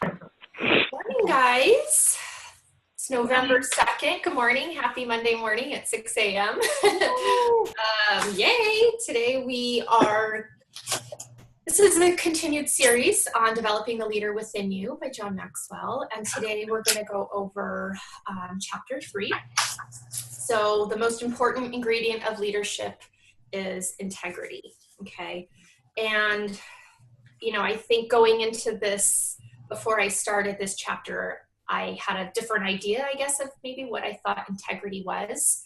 Morning, guys. It's November 2nd. Good morning. Happy Monday morning at 6 a.m. Yay. Today this is a continued series on Developing the Leader Within You by John Maxwell. And today we're going to go over chapter 3. So the most important ingredient of leadership is integrity. Okay. And, I think going into this, before I started this chapter, I had a different idea, I guess, of maybe what I thought integrity was.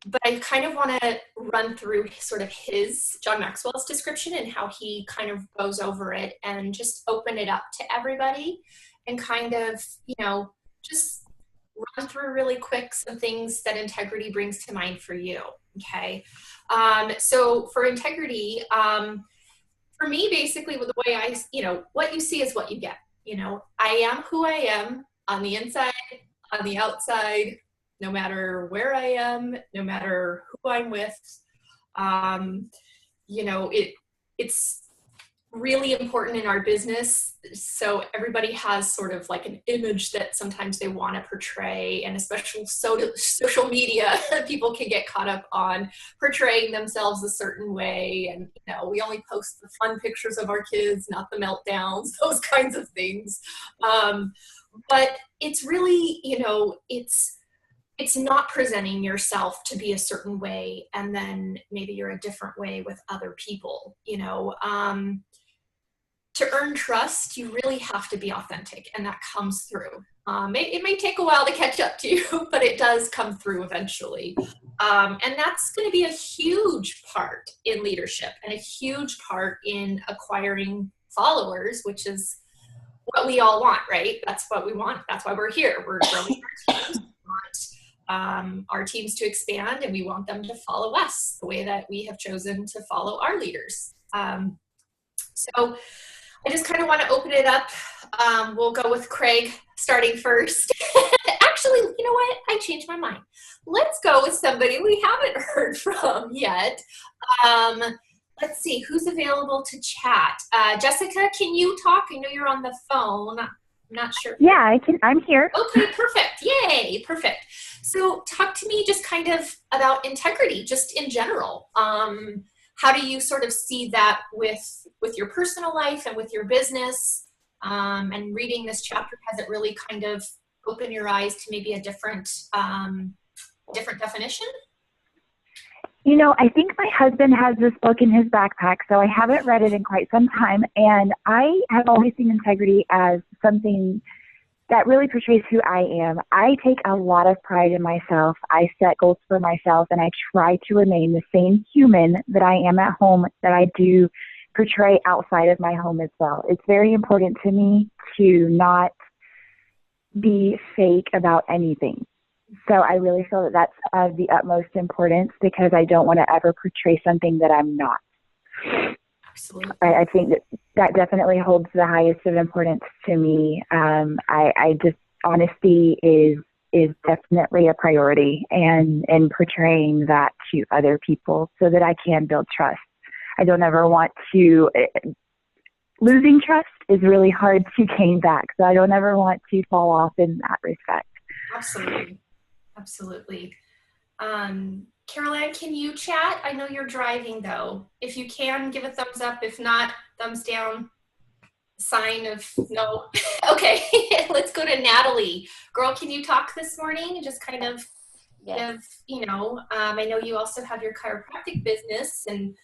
But I kind of want to run through sort of John Maxwell's description and how he kind of goes over it and just open it up to everybody and kind of, just run through really quick some things that integrity brings to mind for you. Okay. So for integrity, for me, basically, with the way what you see is what you get. I am who I am on the inside, on the outside, no matter where I am, no matter who I'm with. It's really important in our business. So everybody has sort of like an image that sometimes they want to portray, and especially social media, people can get caught up on portraying themselves a certain way. And, we only post the fun pictures of our kids, not the meltdowns, those kinds of things. But it's really, it's not presenting yourself to be a certain way and then maybe you're a different way with other people. To earn trust, you really have to be authentic, and that comes through. It may take a while to catch up to you, but it does come through eventually. And that's going to be a huge part in leadership and a huge part in acquiring followers, which is what we all want, right? That's what we want. That's why we're here. We're growing our teams. We want our teams to expand, and we want them to follow us the way that we have chosen to follow our leaders. So I just kind of want to open it up. We'll go with Craig starting first. Actually, you know what? I changed my mind. Let's go with somebody we haven't heard from yet. Let's see, who's available to chat? Jessica, can you talk? I know you're on the phone. I'm not sure. Yeah, I can. I'm here. Okay, perfect. Yay, perfect. So talk to me just kind of about integrity, just in general. How do you sort of see that with your personal life and with your business? And reading this chapter, has it really kind of opened your eyes to maybe a different definition? I think my husband has this book in his backpack, so I haven't read it in quite some time. And I have always seen integrity as something that really portrays who I am. I take a lot of pride in myself. I set goals for myself, and I try to remain the same human that I am at home that I do portray outside of my home as well. It's very important to me to not be fake about anything. So I really feel that that's of the utmost importance, because I don't want to ever portray something that I'm not. Absolutely. I think that definitely holds the highest of importance to me. I just, honesty is definitely a priority, and portraying that to other people so that I can build trust. I don't ever want to, losing trust is really hard to gain back. So I don't ever want to fall off in that respect. Absolutely. Absolutely. Caroline, can you chat? I know you're driving though. If you can, give a thumbs up. If not, thumbs down. Sign of no. Okay, let's go to Natalie. Girl, can you talk this morning? Just kind of give, I know you also have your chiropractic business, and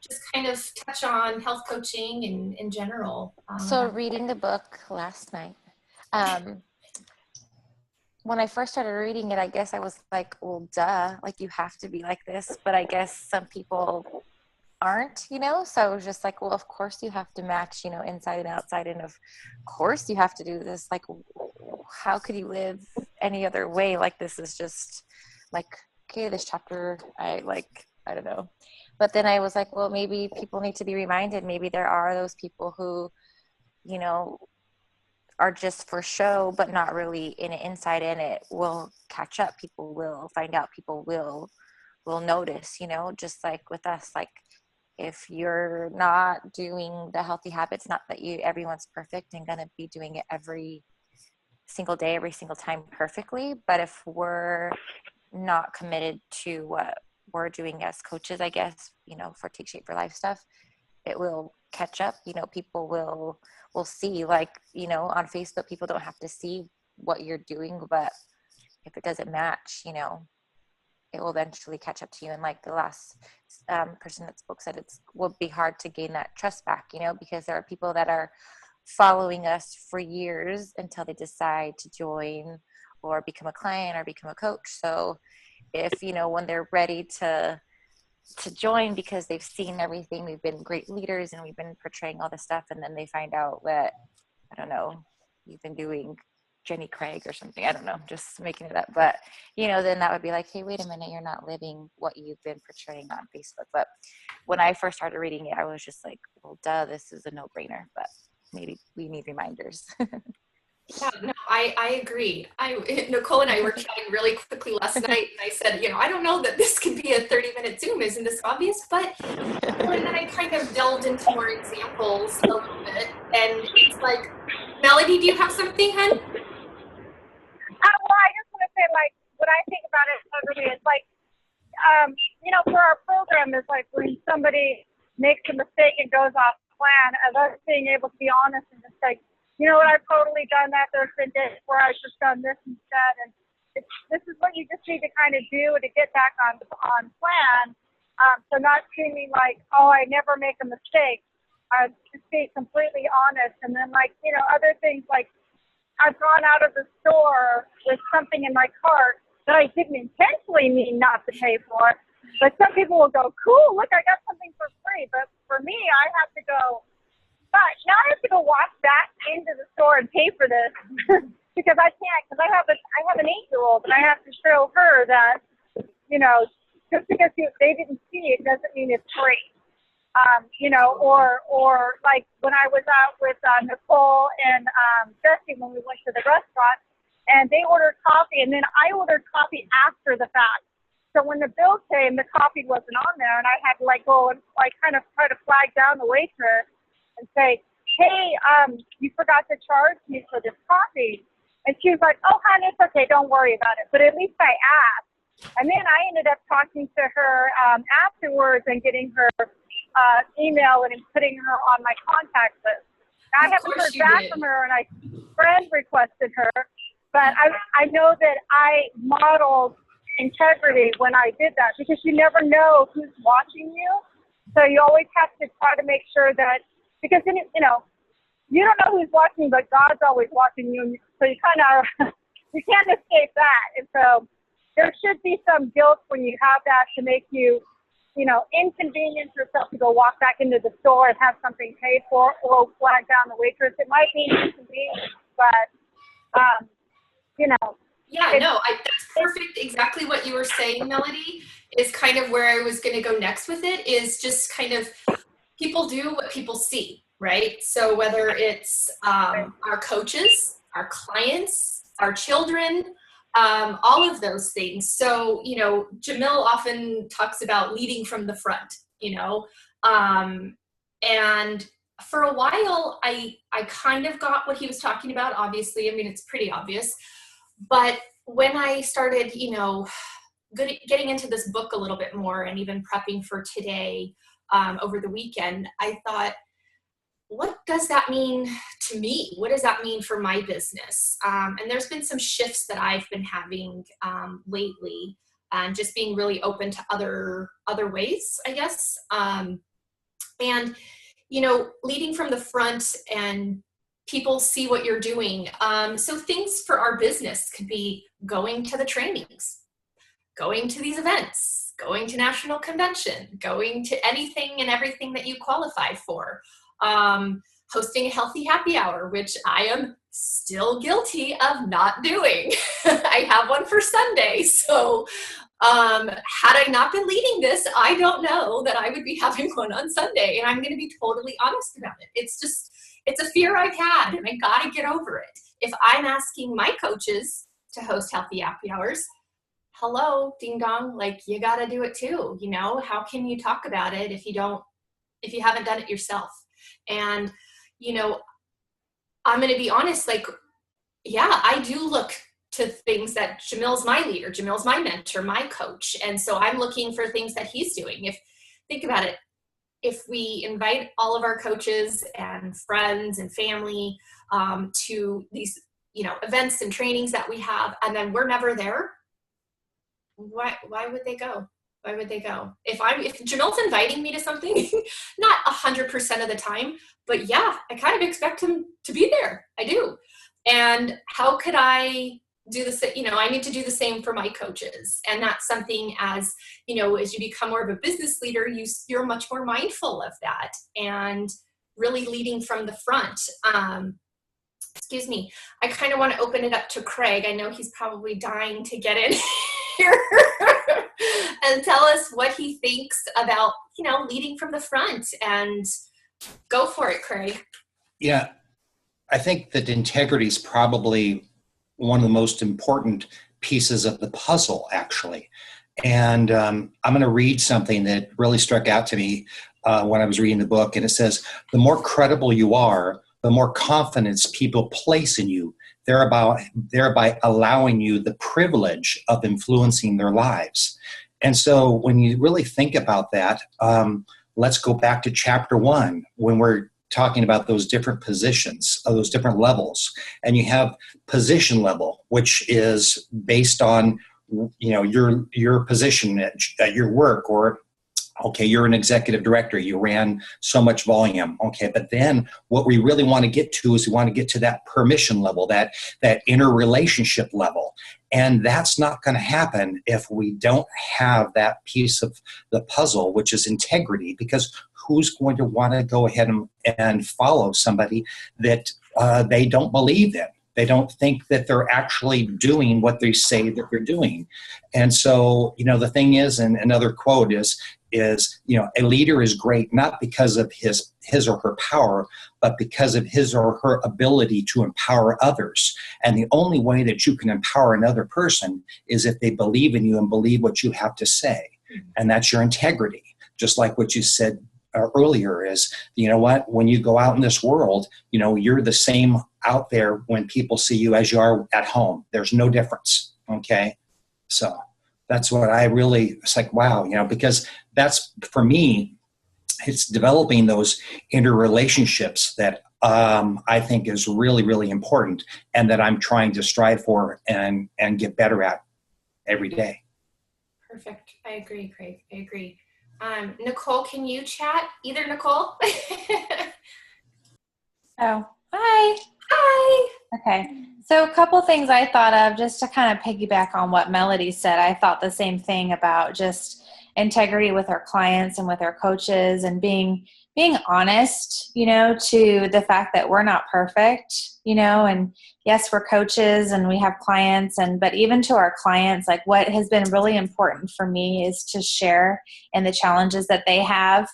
just kind of touch on health coaching and in general. So reading the book last night, when I first started reading it, I guess I was like, well, duh, like you have to be like this. But I guess some people aren't, so I was just like, well, of course you have to match, inside and outside. And of course you have to do this. Like, how could you live any other way? Like, this is just like, okay, this chapter, I don't know. But then I was like, well, maybe people need to be reminded. Maybe there are those people who, are just for show, but not really in it, inside in it, will catch up. People will find out. People will notice, just like with us, like if you're not doing the healthy habits, not that everyone's perfect and going to be doing it every single day, every single time perfectly, but if we're not committed to what we're doing as coaches, I guess, for Take Shape for Life stuff, it will catch up. People will see, like, on Facebook, people don't have to see what you're doing, but if it doesn't match, it will eventually catch up to you. And like the last person that spoke said, it will be hard to gain that trust back, because there are people that are following us for years until they decide to join or become a client or become a coach. So if, when they're ready to join because they've seen everything, we've been great leaders and we've been portraying all this stuff, and then they find out that, I don't know, you've been doing Jenny Craig or something, I don't know, just making it up, but then that would be like, hey, wait a minute, you're not living what you've been portraying on Facebook. But when I first started reading it, I was just like, well, duh, this is a no-brainer, but maybe we need reminders. Yeah, no, I agree. Nicole and I were chatting really quickly last night, and I said, I don't know that this could be a 30-minute Zoom. Isn't this obvious? But and then I kind of delved into more examples a little bit, and it's like, Melody, do you have something, hun? Well, I just want to say, like, what I think about it, integrity, is like, for our program, is like when somebody makes a mistake and goes off plan, of us being able to be honest and just like, I've totally done that. There's been days where I've just done this instead, and this is what you just need to kind of do to get back on plan. So not seeming like, oh, I never make a mistake. Just be completely honest, and then like, other things like, I've gone out of the store with something in my cart that I didn't intentionally mean not to pay for. But some people will go, cool, look, I got something for free. But for me, I have to go, gosh, now I have to go walk back into the store and pay for this because I can't, because I have an 8-year-old and I have to show her that, just because they didn't see it doesn't mean it's free. Or like when I was out with Nicole and Jesse when we went to the restaurant, and they ordered coffee, and then I ordered coffee after the fact. So when the bill came, the coffee wasn't on there, and I had to like go and like kind of try to flag down the waitress and say, hey, you forgot to charge me for this coffee. And she was like, oh, honey, it's okay, don't worry about it. But at least I asked. And then I ended up talking to her afterwards and getting her email and putting her on my contact list. I haven't heard back from her, and I friend requested her, but I know that I modeled integrity when I did that, because you never know who's watching you. So you always have to try to make sure that, because you don't know who's watching, but God's always watching you. So you kind of you can't escape that. And so there should be some guilt when you have that to make you, inconvenience yourself to go walk back into the store and have something paid for, or flag down the waitress. It might be inconvenient, but, Yeah, no, that's perfect. Exactly what you were saying, Melody, is kind of where I was going to go next with it, is just kind of people do what people see, right? So whether it's our coaches, our clients, our children, all of those things. So, Jamil often talks about leading from the front, and for a while, I kind of got what he was talking about. Obviously, I mean, it's pretty obvious. But when I started, getting into this book a little bit more and even prepping for today over the weekend, I thought, what does that mean to me? What does that mean for my business? And there's been some shifts that I've been having lately, and just being really open to other ways, I guess. And, leading from the front and people see what you're doing. So things for our business could be going to the trainings, going to these events, going to national convention, going to anything and everything that you qualify for. Hosting a healthy happy hour, which I am still guilty of not doing. I have one for Sunday. So had I not been leading this, I don't know that I would be having one on Sunday. And I'm going to be totally honest about it. It's a fear I've had, and I got to get over it. If I'm asking my coaches to host healthy happy hours, hello, ding dong, like, you got to do it too. How can you talk about it if you don't if you haven't done it yourself. And, you know, I'm going to be honest, like, yeah, I do look to things that Jamil's my leader, Jamil's my mentor, my coach. And so I'm looking for things that he's doing. Think about it, if we invite all of our coaches and friends and family to these, you know, events and trainings that we have, and then we're never there, why would they go? Why would they go? If Jamil's inviting me to something, not 100% of the time, but yeah, I kind of expect him to be there. I do. And how could I do this? You know, I need to do the same for my coaches. And that's something, as you know, as you become more of a business leader, you're much more mindful of that and really leading from the front. Excuse me. I kind of want to open it up to Craig. I know he's probably dying to get in here and tell us what he thinks about, you know, leading from the front. And go for it, Craig. Yeah, I think that integrity is probably one of the most important pieces of the puzzle, actually. And I'm going to read something that really struck out to me when I was reading the book. And it says, the more credible you are, the more confidence people place in you, thereby allowing you the privilege of influencing their lives. And so when you really think about that, let's go back to chapter 1 when we're talking about those different positions, those different levels. And you have position level, which is based on, you know, your position at your work, or okay, you're an executive director, you ran so much volume. Okay, but then what we really want to get to is we want to get to that permission level, that interrelationship level. And that's not going to happen if we don't have that piece of the puzzle, which is integrity, because who's going to want to go ahead and follow somebody that they don't believe in? They don't think that they're actually doing what they say that they're doing. And so, you know, the thing is, and another quote is, you know, a leader is great not because of his or her power, but because of his or her ability to empower others. And the only way that you can empower another person is if they believe in you and believe what you have to say. And that's your integrity. Just like what you said earlier is, you know what, when you go out in this world, you know, you're the same out there when people see you as you are at home. There's no difference. Okay. So that's what I really, it's like, wow, you know, because that's, for me, it's developing those interrelationships that I think is really, really important, and that I'm trying to strive for and get better at every day. Perfect. I agree, Craig. I agree. Nicole, can you chat? Either Nicole? Oh, hi. Hi. Okay. So a couple things I thought of just to kind of piggyback on what Melody said. I thought the same thing about just integrity with our clients and with our coaches, and being honest, you know, to the fact that we're not perfect, you know, and yes, we're coaches and we have clients, but even to our clients, like what has been really important for me is to share in the challenges that they have,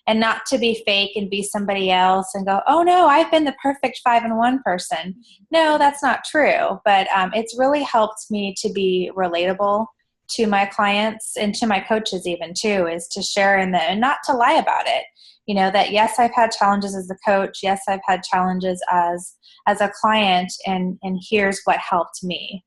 and not to be fake and be somebody else and go, oh no, I've been the perfect 5-in-1 person. No, that's not true. But it's really helped me to be relatable to my clients and to my coaches even too, is to share in and not to lie about it. You know, that yes, I've had challenges as a coach. Yes, I've had challenges as a client, and here's what helped me.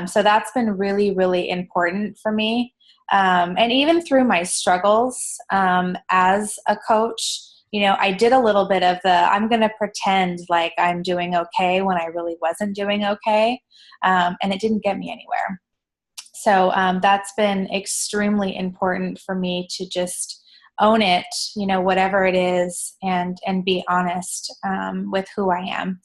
So that's been really, really important for me. And even through my struggles as a coach, you know, I did a little bit of I'm going to pretend like I'm doing okay when I really wasn't doing okay. And it didn't get me anywhere. So that's been extremely important for me to just own it, you know, whatever it is, and be honest with who I am.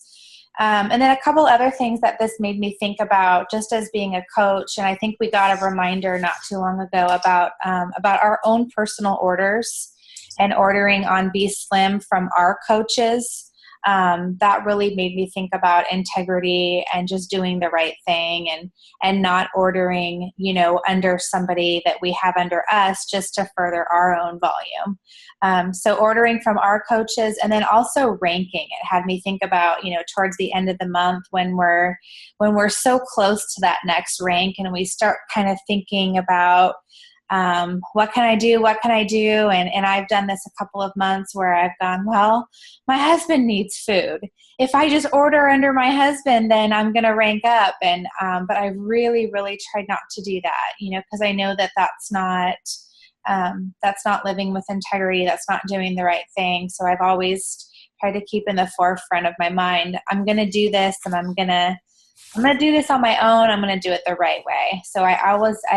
And then a couple other things that this made me think about just as being a coach. And I think we got a reminder not too long ago about our own personal orders and ordering on Be Slim from our coaches. That really made me think about integrity and just doing the right thing, and not ordering, you know, under somebody that we have under us just to further our own volume. So ordering from our coaches, and then also ranking. It had me think about, you know, towards the end of the month when we're so close to that next rank, and we start kind of thinking about what can I do? What can I do? And I've done this a couple of months where I've gone, well, my husband needs food. If I just order under my husband, then I'm going to rank up. And, but I really, really tried not to do that, because I know that that's not living with integrity. That's not doing the right thing. So I've always tried to keep in the forefront of my mind, I'm going to do this, and I'm going to do this on my own. I'm going to do it the right way. So I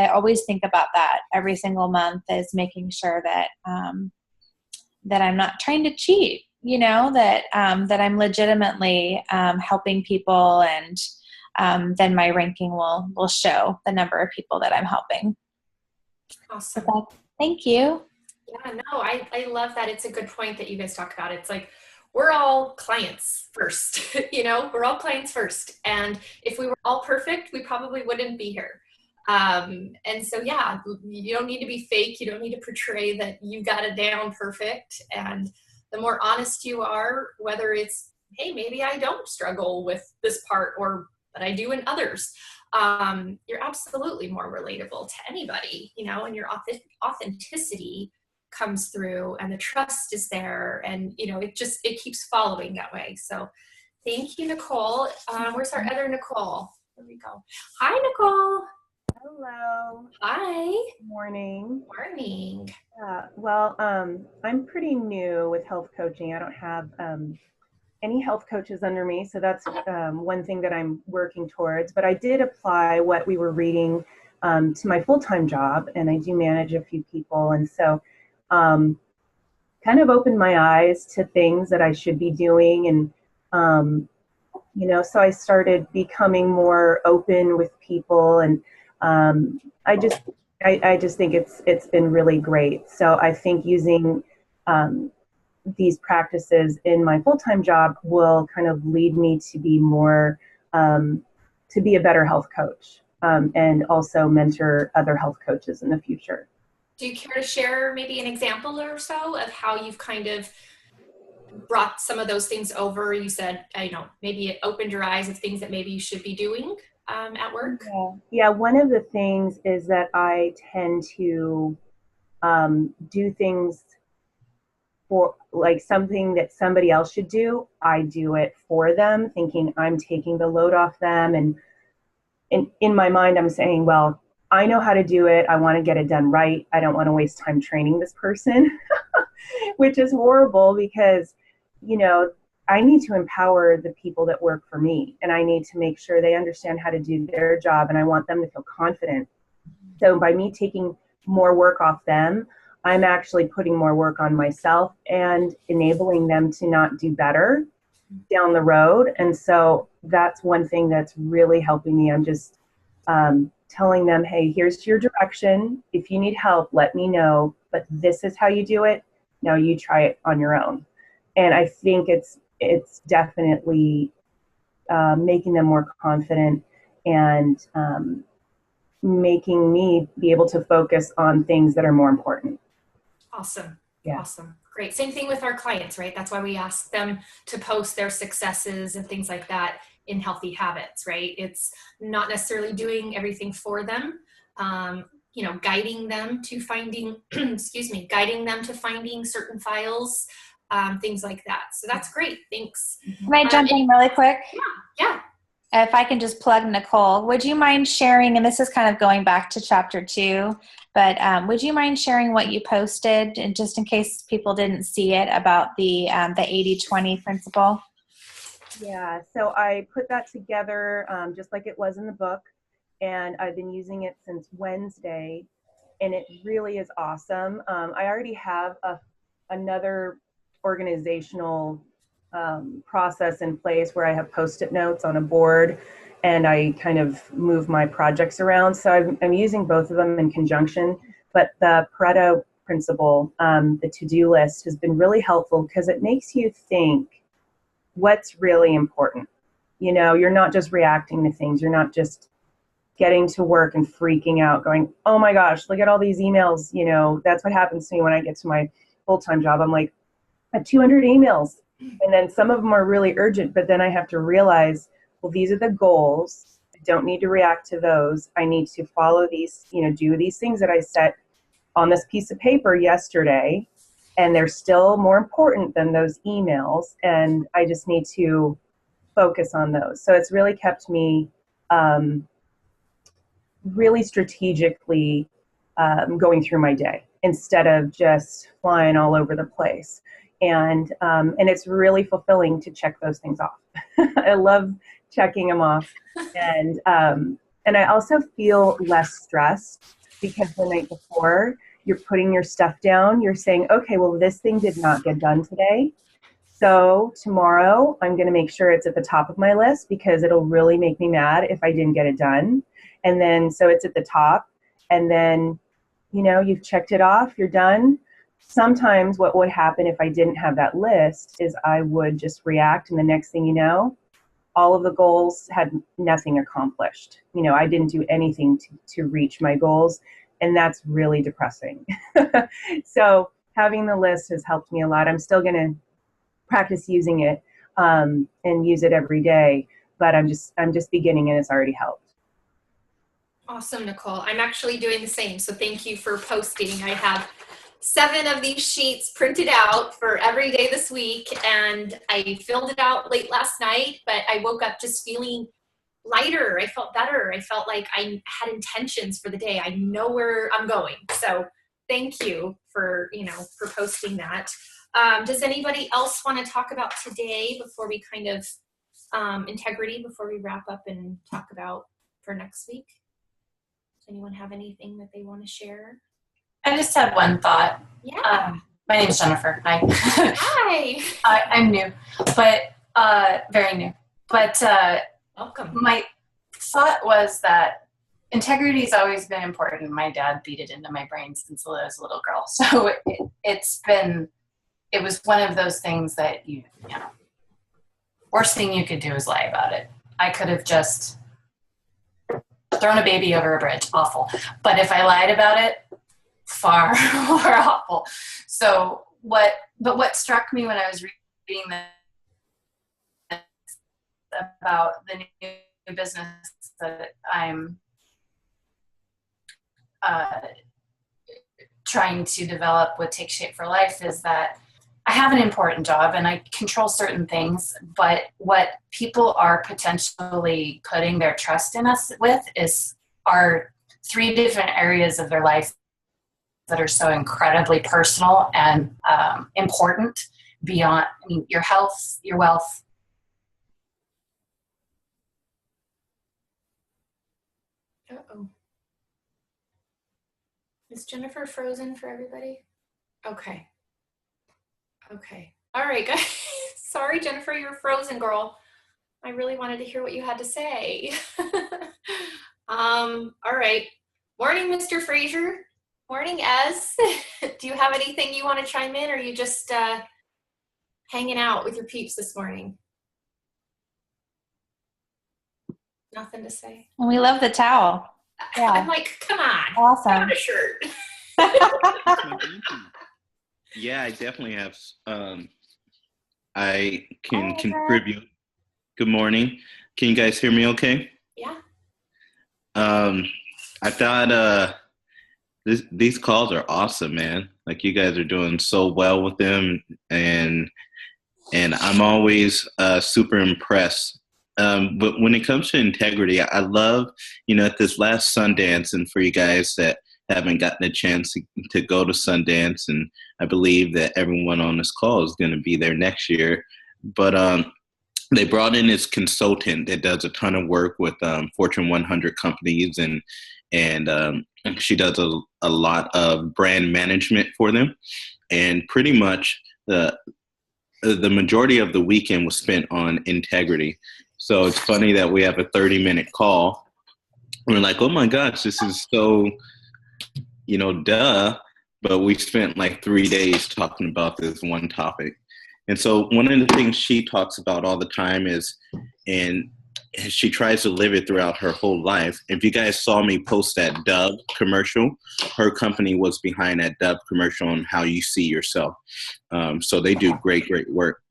always think about that every single month, is making sure that, that I'm not trying to cheat, that I'm legitimately, helping people, and, then my ranking will show the number of people that I'm helping. Awesome. So thank you. Yeah, no, I love that. It's a good point that you guys talk about. It's like, we're all clients first, we're all clients first. And if we were all perfect, we probably wouldn't be here. And so, yeah, you don't need to be fake. You don't need to portray that you got it down perfect. And the more honest you are, whether it's, hey, maybe I don't struggle with this part, but I do in others, you're absolutely more relatable to anybody, and your authenticity comes through, and the trust is there, and it keeps following that way. So thank you, Nicole. Where's our other Nicole? There we go. Hi, Nicole. Hello. Hi. Good morning. Morning. Well, I'm pretty new with health coaching. I don't have any health coaches under me, so that's one thing that I'm working towards. But I did apply what we were reading to my full-time job, and I do manage a few people, and so kind of opened my eyes to things that I should be doing. And, so I started becoming more open with people, and I just think it's been really great. So I think using these practices in my full-time job will kind of lead me to be more, to be a better health coach, and also mentor other health coaches in the future. Do you care to share maybe an example or so of how you've kind of brought some of those things over? You said, maybe it opened your eyes of things that maybe you should be doing at work. Yeah. One of the things is that I tend to do things for like something that somebody else should do. I do it for them, thinking I'm taking the load off them. And in my mind, I'm saying, well, I know how to do it. I want to get it done right. I don't want to waste time training this person, which is horrible because, I need to empower the people that work for me, and I need to make sure they understand how to do their job, and I want them to feel confident. So by me taking more work off them, I'm actually putting more work on myself and enabling them to not do better down the road. And so that's one thing that's really helping me. I'm just telling them, hey, here's your direction. If you need help, let me know, but this is how you do it. Now you try it on your own. And I think it's definitely making them more confident, and making me be able to focus on things that are more important. Awesome. Yeah. Awesome. Great. Same thing with our clients, right? That's why we ask them to post their successes and things like that in Healthy Habits, right? It's not necessarily doing everything for them, guiding them to finding, guiding them to finding certain files, things like that. So that's great. Thanks. Can I jump in really quick? Yeah. If I can just plug Nicole, would you mind sharing, and this is kind of going back to chapter 2, but would you mind sharing what you posted, and just in case people didn't see it, about the 80-20 principle? Yeah, so I put that together just like it was in the book, and I've been using it since Wednesday, and it really is awesome. I already have another organizational process in place where I have Post-it notes on a board, and I kind of move my projects around. So I'm using both of them in conjunction, but the Pareto principle, the to-do list, has been really helpful because it makes you think what's really important. You're not just reacting to things. You're not just getting to work and freaking out going, oh my gosh, look at all these emails. That's what happens to me when I get to my full-time job. I'm like, I have 200 emails. And then some of them are really urgent, but then I have to realize, well, these are the goals. I don't need to react to those. I need to follow these, do these things that I set on this piece of paper yesterday, and they're still more important than those emails, and I just need to focus on those. So it's really kept me really strategically going through my day instead of just flying all over the place. And it's really fulfilling to check those things off. I love checking them off. And I also feel less stressed because the night before you're putting your stuff down, you're saying, okay, well, this thing did not get done today. So tomorrow I'm going to make sure it's at the top of my list because it'll really make me mad if I didn't get it done. And then, so it's at the top, and then, you know, you've checked it off, you're done. Sometimes what would happen if I didn't have that list is I would just react, and the next thing you know, all of the goals had nothing accomplished. You know, I didn't do anything to reach my goals, and that's really depressing. So having the list has helped me a lot. I'm still going to practice using it and use it every day, but I'm just beginning, and it's already helped. Awesome, Nicole. I'm actually doing the same. So thank you for posting. I have 7 of these sheets printed out for every day this week, and I filled it out late last night, but I woke up just feeling lighter. I felt better. I felt like I had intentions for the day. I know where I'm going. So thank you for, for posting that. Does anybody else want to talk about today before we kind of integrity, before we wrap up and talk about for next week? Does anyone have anything that they want to share? I just had one thought. Yeah. My name is Jennifer. Hi. Hi. I'm new, but very new. But welcome. My thought was that integrity has always been important. My dad beat it into my brain since I was a little girl. So it was one of those things that you know, worst thing you could do is lie about it. I could have just thrown a baby over a bridge. Awful. But if I lied about it, far more awful. So what struck me when I was reading this about the new business that I'm trying to develop with Take Shape for Life is that I have an important job and I control certain things, but what people are potentially putting their trust in us with are 3 different areas of their life that are so incredibly personal and important beyond your health, your wealth. Uh-oh. Is Jennifer frozen for everybody? Okay. All right, guys. Sorry, Jennifer, you're frozen, girl. I really wanted to hear what you had to say. All right. Morning, Mr. Fraser. Morning, Ez. Do you have anything you want to chime in, or are you just hanging out with your peeps this morning? Nothing to say? And we love the towel. Yeah. I'm like, come on. Awesome. I want a shirt. Yeah, I definitely have. I can contribute. Good morning. Can you guys hear me okay? Yeah. I thought these calls are awesome, man. Like, you guys are doing so well with them, and I'm always super impressed. But when it comes to integrity, I love, at this last Sundance, and for you guys that haven't gotten a chance to go to Sundance, and I believe that everyone on this call is going to be there next year. But they brought in this consultant that does a ton of work with Fortune 100 companies, and she does a lot of brand management for them. And pretty much the majority of the weekend was spent on integrity. So it's funny that we have a 30-minute call. We're like, oh my gosh, this is so, duh. But we spent like 3 days talking about this one topic. And so one of the things she talks about all the time is, and she tries to live it throughout her whole life. If you guys saw me post that Dove commercial, her company was behind that Dove commercial on how you see yourself. So they do great work.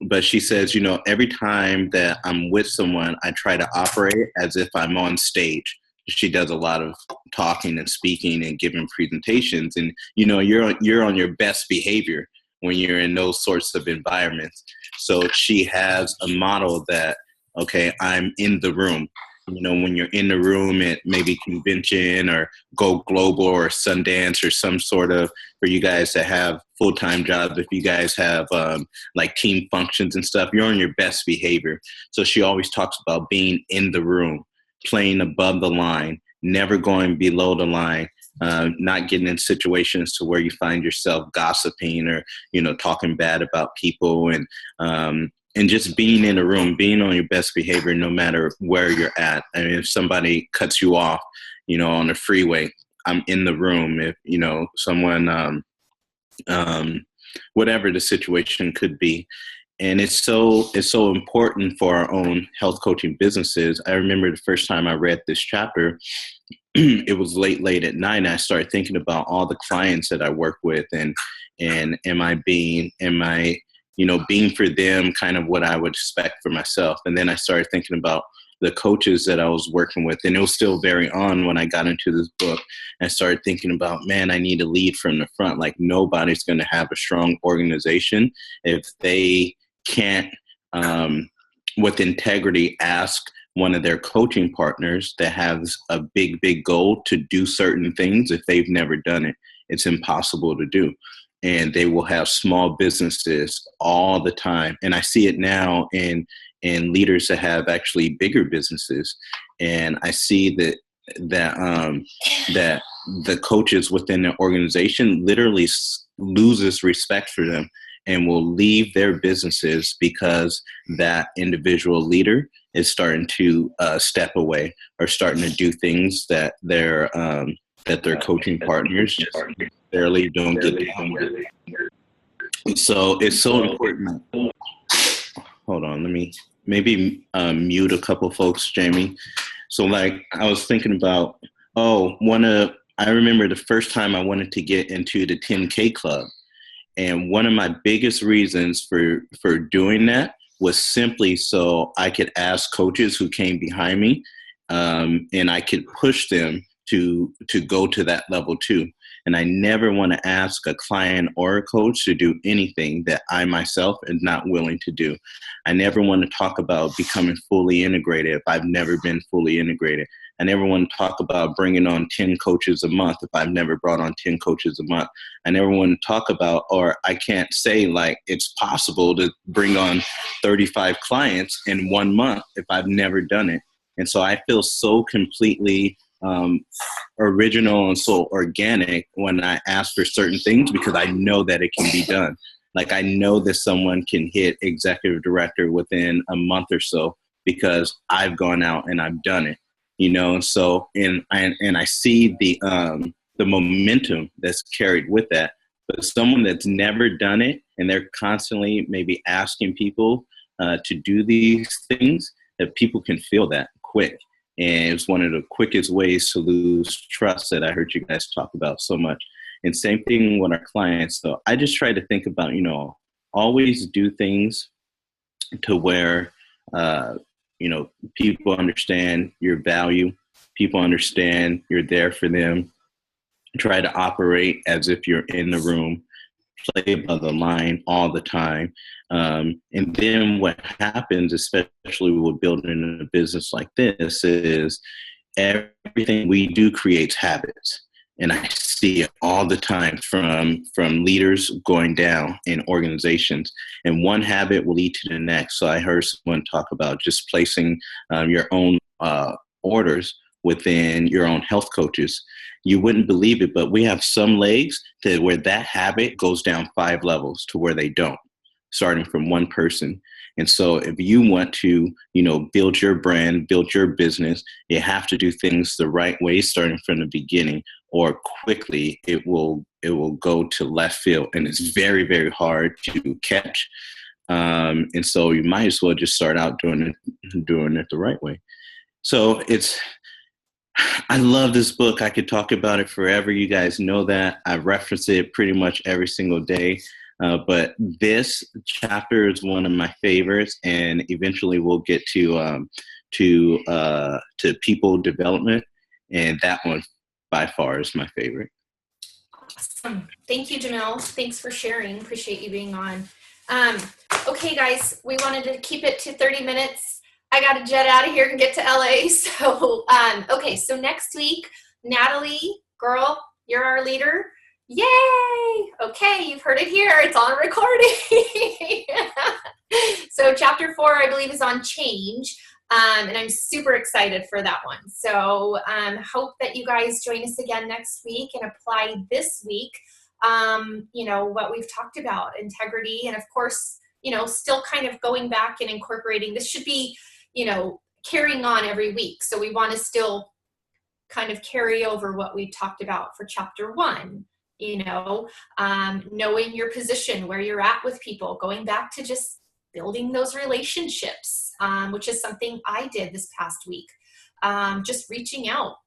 But she says, every time that I'm with someone, I try to operate as if I'm on stage. she does a lot of talking and speaking and giving presentations, and you're on your best behavior when you're in those sorts of environments. So she has a model that, okay, I'm in the room. When you're in the room at maybe convention or Go Global or Sundance or some sort of, for you guys that have full-time jobs, if you guys have like team functions and stuff, you're on your best behavior. So she always talks about being in the room, playing above the line, never going below the line, not getting in situations to where you find yourself gossiping or, talking bad about people, and just being in a room, being on your best behavior no matter where you're at. I mean, if somebody cuts you off, on the freeway, I'm in the room. If, someone, whatever the situation could be. And it's so important for our own health coaching businesses. I remember the first time I read this chapter, it was late at night, and I started thinking about all the clients that I work with, and am I being for them kind of what I would expect for myself. And then I started thinking about the coaches that I was working with, and it was still very on when I got into this book. I started thinking about, man, I need to lead from the front. Like, nobody's going to have a strong organization if they can't, with integrity, ask one of their coaching partners that has a big goal to do certain things. If they've never done it, it's impossible to do. And they will have small businesses all the time. And I see it now in leaders that have actually bigger businesses. And I see that the coaches within the organization literally loses respect for them and will leave their businesses because that individual leader is starting to step away or starting to do things that their coaching partners just barely don't get down with. So it's so important. Hold on, let me maybe mute a couple folks, Jamie. So like I was thinking about, I remember the first time I wanted to get into the 10K club. And one of my biggest reasons for doing that was simply so I could ask coaches who came behind me, and I could push them to go to that level too. And I never want to ask a client or a coach to do anything that I myself am not willing to do. I never want to talk about becoming fully integrated if I've never been fully integrated. I never want to talk about bringing on 10 coaches a month if I've never brought on 10 coaches a month. I never want to talk about, or I can't say like it's possible to bring on 35 clients in 1 month if I've never done it. And so I feel so completely original and so organic when I ask for certain things, because I know that it can be done. Like I know that someone can hit executive director within a month or so because I've gone out and I've done it, So, and I see the momentum that's carried with that. But someone that's never done it and they're constantly maybe asking people to do these things, that people can feel that quick. And it's one of the quickest ways to lose trust that I heard you guys talk about so much. And same thing with our clients. So I just try to think about, always do things to where, people understand your value. People understand you're there for them. Try to operate as if you're in the room. Play above the line all the time. And then what happens, especially with building a business like this, is everything we do creates habits. And I see it all the time from leaders going down in organizations. And one habit will lead to the next. So I heard someone talk about just placing your own orders within your own health coaches. You wouldn't believe it, but we have some legs where that habit goes down 5 levels to where they don't, starting from one person. And so if you want to, build your brand, build your business, you have to do things the right way, starting from the beginning, or quickly it will go to left field. And it's very, very hard to catch. And so you might as well just start out doing it the right way. So I love this book. I could talk about it forever. You guys know that. I reference it pretty much every single day. But this chapter is one of my favorites, and eventually we'll get to people development. And that one by far is my favorite. Awesome. Thank you, Jamil. Thanks for sharing. Appreciate you being on. Okay, guys, we wanted to keep it to 30 minutes. I got to jet out of here and get to LA. So, okay, so next week, Natalie, girl, you're our leader. Yay! Okay, you've heard it here. It's on recording. So chapter 4, I believe, is on change. And I'm super excited for that one. So hope that you guys join us again next week and apply this week, what we've talked about, integrity. And of course, still kind of going back and incorporating. This should be, carrying on every week. So we want to still kind of carry over what we talked about for chapter 1, knowing your position, where you're at with people, going back to just building those relationships, which is something I did this past week. Just reaching out,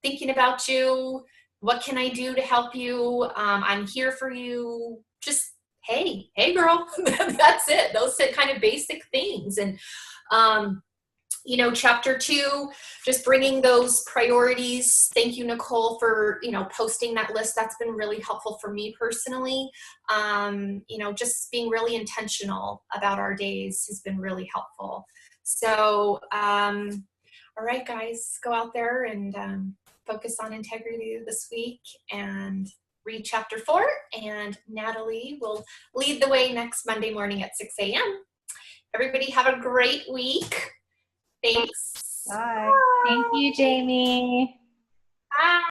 thinking about you. What can I do to help you? I'm here for you. Just, hey girl, that's it. Those kind of basic things. And, chapter 2, just bringing those priorities. Thank you, Nicole, for, posting that list. That's been really helpful for me personally. Just being really intentional about our days has been really helpful. So, all right, guys, go out there and focus on integrity this week and read chapter 4. And Natalie will lead the way next Monday morning at 6 a.m. Everybody have a great week. Thanks. Bye. Thank you, Jamie. Bye.